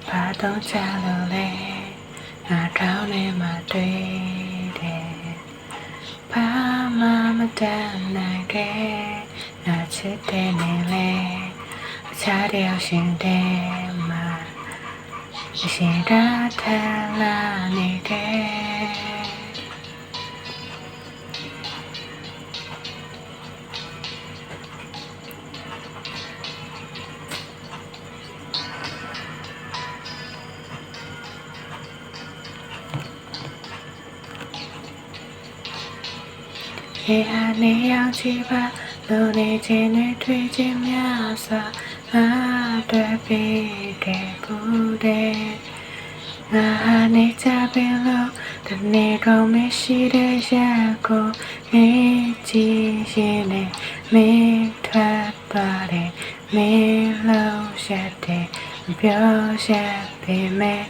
ဘာတော့ချလို့လဲငါထောင်းနေမှတွေ့တယ်ဘာမှမတတ်နိုင်ခဲ့ငါချစ်တဲ့နေလဲအခြားတယောက်ရှင်တဲ့မှာရှင်ကထလာနေတယ်ရေအနေရောက်ချီပါလုံနေခြင်းနဲ့တွေ့ခြင်းများစွာငါတွေ့ပြီးခဲ့ဘူးတဲ့ငါနေချပင်လို့တနေ့ကုန်မရှိတဲ့ရက်ကိုနေကြည့်ရင်နဲ့မင်းထွက်သွားတယ်မင်းလုံးရက်တယ်ပြောရက်ပေမဲ့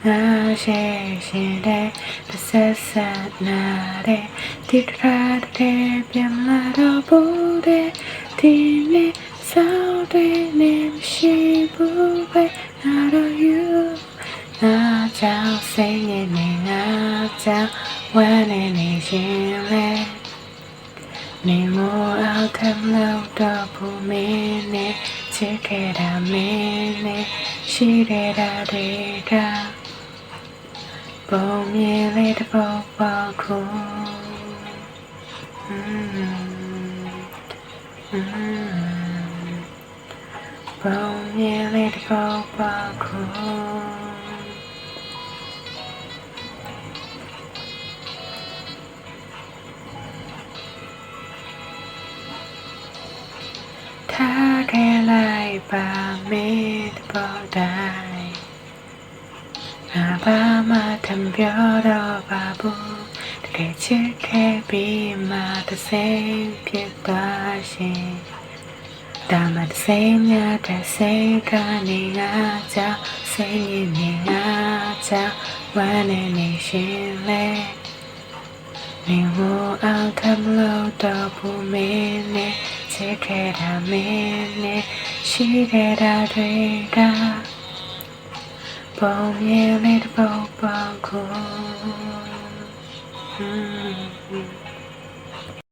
ငါရှိရှင်တဲ့တစ်ဆက်ဆက်နာတဲ့ဒီထရာတဲ့ပြန်လာတော့ဘူးတဲ့ဒီနေ့စောင်းတဲ့နေမရှိဘူးပဲငါတော့ you ငါကြောင့်စိတ်ညစ်နေငါကြောင့်ဝမ်းနေရှင်လဲနေမို့အောင်ထမ်းလို့တော့ဘူးမင်းနဲ့ချစ်ခဲ့တာမင်းနဲ့ရှိတဲ့တာတွေကပုံမြင်လေးတစ်ပုဒ်ပေါက်ခုပုံမြင်လေးတစ်ပုဒ်ပေါက်ခုထားခဲ့လိုက်ပါမင်းတစ်ပုဒ်တိုင်းငါဘာမှထံပြောတော့ပါဘူးတကယ်ချစ်ခဲ့ပြီးမှတစ်စိမ်ဖြစ်သွားရှင်ဒါမှတစ်စိမ်များတစ်စိမ်ကနေငါကြောင့်စိတ်ညစ်နေငါကြောင့်ဝမ်းနေရှင်လဲနေမို့အောင်ထမ်းလို့တော့ဘူးမင်းနဲ့ချစ်ခဲ့တာမင်းနဲ့ရှိခဲ့တာတွေကပုံမြင်လေးတစ်ပုဒ်ပေါက်ခု